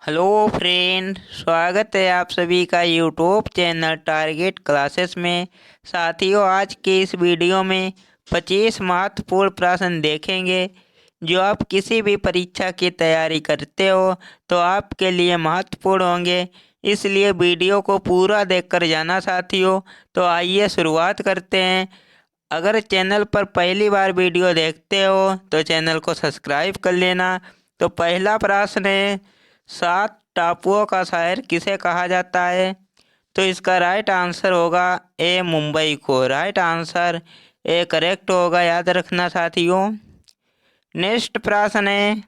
Hello friend, स्वागत है आप सभी का यूट्यूब चैनल टारगेट क्लासेस में। साथियों, आज के इस वीडियो में 25 महत्वपूर्ण प्रश्न देखेंगे जो आप किसी भी परीक्षा की तैयारी करते हो तो आपके लिए महत्वपूर्ण होंगे। इसलिए वीडियो को पूरा देखकर जाना साथियों। तो आइए शुरुआत करते हैं। अगर चैनल पर पहली बार वीडियो देखते हो तो चैनल को सब्सक्राइब कर लेना। तो पहला प्रश्न है, 7 टापुओं का शहर किसे कहा जाता है? तो इसका राइट आंसर होगा ए, मुंबई को। राइट आंसर ए करेक्ट होगा, याद रखना साथियों। नेक्स्ट प्रश्न है,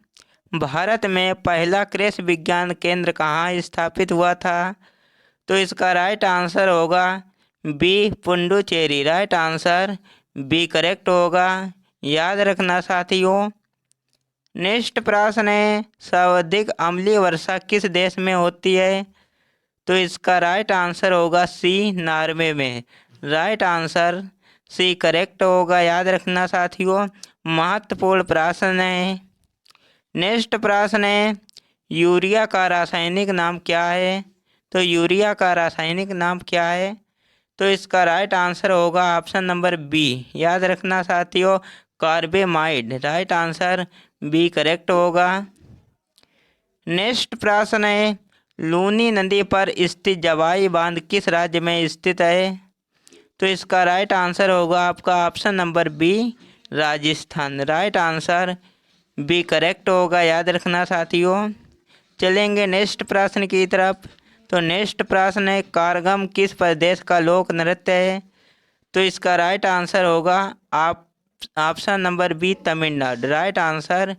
भारत में पहला कृषि विज्ञान केंद्र कहाँ स्थापित हुआ था? तो इसका राइट आंसर होगा B, Puducherry. Right answer B correct होगा, याद रखना साथियों। नेक्स्ट प्रश्न है, सर्वाधिक अम्लीय वर्षा किस देश में होती है? तो इसका राइट आंसर होगा सी, नॉर्वे में। राइट आंसर सी करेक्ट होगा, याद रखना साथियों। महत्वपूर्ण प्रश्न है। नेक्स्ट प्रश्न है, यूरिया का रासायनिक नाम क्या है? तो यूरिया का रासायनिक नाम क्या है? तो इसका राइट आंसर होगा ऑप्शन नंबर बी, याद रखना साथियों, carbamide. Right answer B correct होगा। नेक्स्ट प्रश्न है, लूनी नदी पर स्थित जवाई बांध किस राज्य में स्थित है? तो इसका राइट आंसर होगा आपका option number B, Rajasthan. Right answer B correct होगा, याद रखना साथियों। चलेंगे नेक्स्ट प्रश्न की तरफ। तो नेक्स्ट प्रश्न है, कारगम किस प्रदेश का लोक नृत्य है? तो इसका राइट आंसर होगा आप option number B, Tamil Nadu. Right answer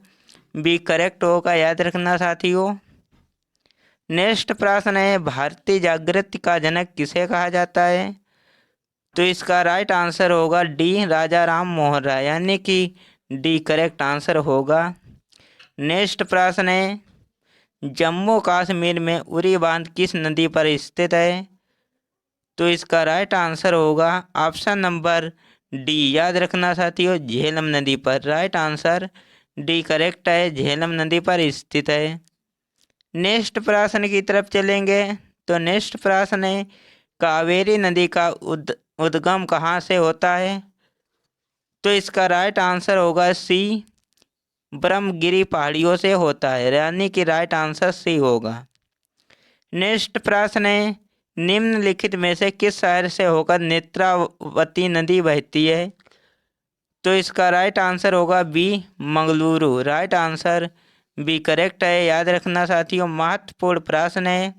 B correct होगा, याद रखना साथियों। नेक्स्ट प्रश्न है, भारतीय जागृति का जनक किसे कहा जाता है? तो इसका राइट आंसर होगा डी, राजा राम मोहन राय, यानी कि डी करेक्ट आंसर होगा। नेक्स्ट प्रश्न है, जम्मू कश्मीर में उरी बांध किस नदी पर स्थित है? तो इसका राइट आंसर होगा ऑप्शन नंबर डी, याद रखना साथियों, झेलम नदी पर। राइट आंसर डी करेक्ट है, झेलम नदी पर स्थित है। नेक्स्ट प्रश्न की तरफ चलेंगे। तो नेक्स्ट प्रश्न है, कावेरी नदी का उद्गम कहाँ से होता है? तो इसका राइट आंसर होगा सी, ब्रह्मगिरी पहाड़ियों से होता है, यानी कि राइट आंसर सी होगा। नेक्स्ट प्रश्न है, निम्नलिखित में से किस शहर से होकर नेत्रावती नदी बहती है? तो इसका राइट आंसर होगा B, Mangaluru. Right answer B correct है, याद रखना साथियों। महत्वपूर्ण प्रश्न है।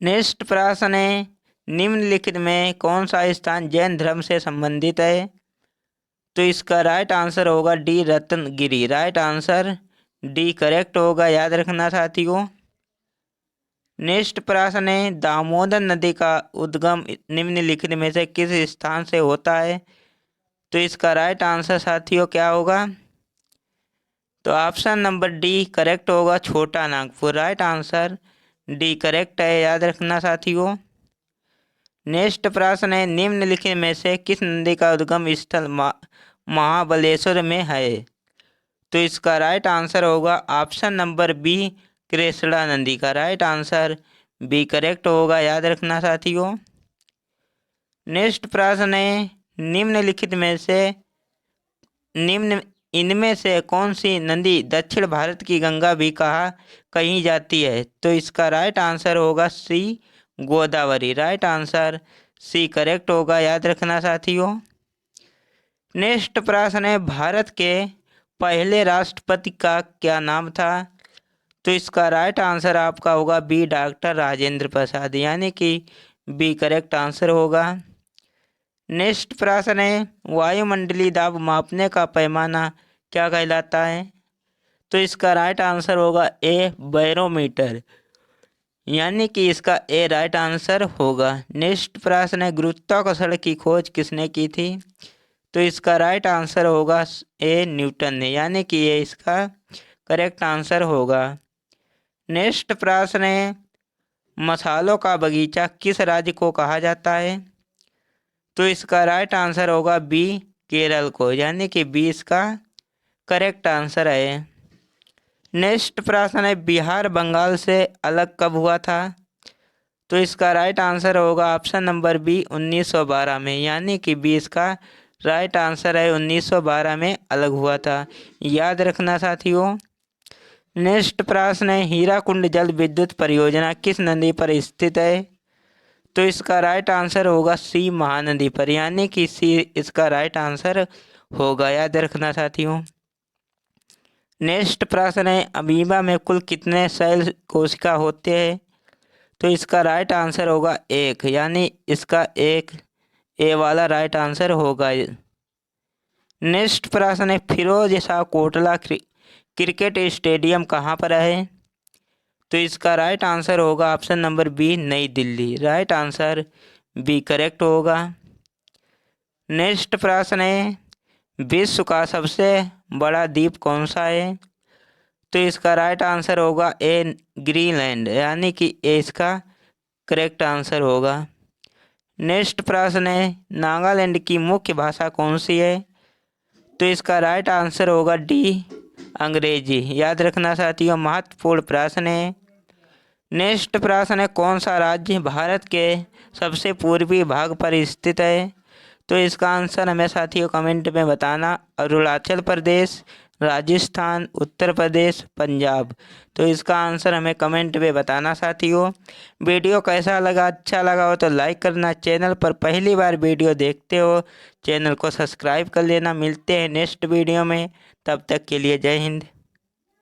नेक्स्ट प्रश्न है, निम्नलिखित में कौन सा स्थान जैन धर्म से संबंधित है? तो इसका राइट आंसर होगा D, Ratnagiri. Right answer D correct होगा, याद रखना साथियों। नेक्स्ट प्रश्न है, दामोदर नदी का उद्गम निम्नलिखित में से किस स्थान से होता है? तो इसका राइट आंसर साथियों क्या होगा? तो ऑप्शन नंबर डी करेक्ट होगा, छोटा Nagpur. Right answer D correct है, याद रखना साथियों। नेक्स्ट प्रश्न है, निम्नलिखित में से किस नदी का उद्गम स्थल महाबलेश्वर में है? तो इसका राइट आंसर होगा ऑप्शन नंबर बी, कृष्णा नदी का। राइट आंसर बी करेक्ट होगा, याद रखना साथियों। नेक्स्ट प्रश्न है, निम्नलिखित में से निम्न इनमें से कौन सी नदी दक्षिण भारत की गंगा भी कही जाती है? तो इसका राइट आंसर होगा C, Godavari. Right answer C correct होगा, याद रखना साथियों। नेक्स्ट प्रश्न है, भारत के पहले राष्ट्रपति का क्या नाम था? तो इसका राइट आंसर आपका होगा बी, डॉक्टर राजेंद्र प्रसाद, यानी कि बी करेक्ट आंसर होगा। नेक्स्ट प्रश्न है, वायुमंडलीय दाब मापने का पैमाना क्या कहलाता है? तो इसका राइट आंसर होगा ए, बैरोमीटर, यानी कि इसका ए राइट आंसर होगा। नेक्स्ट प्रश्न है, गुरुत्वाकर्षण की खोज किसने की थी? तो इसका राइट आंसर होगा ए, न्यूटन ने, यानी कि ये इसका करेक्ट आंसर होगा। नेक्स्ट प्रश्न है, मसालों का बगीचा किस राज्य को कहा जाता है? तो इसका राइट आंसर होगा बी, केरल को, यानी कि बी इसका करेक्ट आंसर है। नेक्स्ट प्रश्न है, बिहार बंगाल से अलग कब हुआ था? तो इसका राइट आंसर होगा ऑप्शन नंबर बी 1912 में, यानी कि बी इसका राइट आंसर है। 1912 में अलग हुआ था, याद रखना साथियों। नेक्स्ट प्रश्न है, हीराकुंड जल विद्युत परियोजना किस नदी पर स्थित है? तो इसका राइट आंसर होगा सी महानदी पर, यानी कि सी इसका राइट आंसर होगा, याद रखना साथियों। नेक्स्ट प्रश्न है, अमीबा में कुल कितने सेल कोशिका होते हैं? तो इसका राइट आंसर होगा एक, यानी इसका एक ए वाला राइट आंसर होगा। नेक्स्ट प्रश्न है, फिरोज शाह कोटला क्रिकेट स्टेडियम कहाँ पर है? तो इसका राइट आंसर होगा option number B New Delhi, right answer B correct होगा। नेक्स्ट प्रश्न है, विश्व का सबसे बड़ा द्वीप कौन सा है? तो इसका राइट आंसर होगा ए ग्रीनलैंड, यानी कि ए इसका करेक्ट आंसर होगा। नेक्स्ट प्रश्न है, नागालैंड की मुख्य भाषा कौन सी है? तो इसका राइट आंसर होगा डी अंग्रेजी, याद रखना साथियों, महत्वपूर्ण प्रश्न है। नेक्स्ट प्रश्न है, कौन सा राज्य भारत के सबसे पूर्वी भाग पर स्थित है? तो इसका आंसर हमें साथियों कमेंट में बताना। अरुणाचल प्रदेश, राजस्थान, उत्तर प्रदेश, पंजाब। तो इसका आंसर हमें कमेंट में बताना साथियों। वीडियो कैसा लगा, अच्छा लगा हो तो लाइक करना। चैनल पर पहली बार वीडियो देखते हो चैनल को सब्सक्राइब कर लेना। मिलते हैं नेक्स्ट वीडियो में, तब तक के लिए जय हिंद।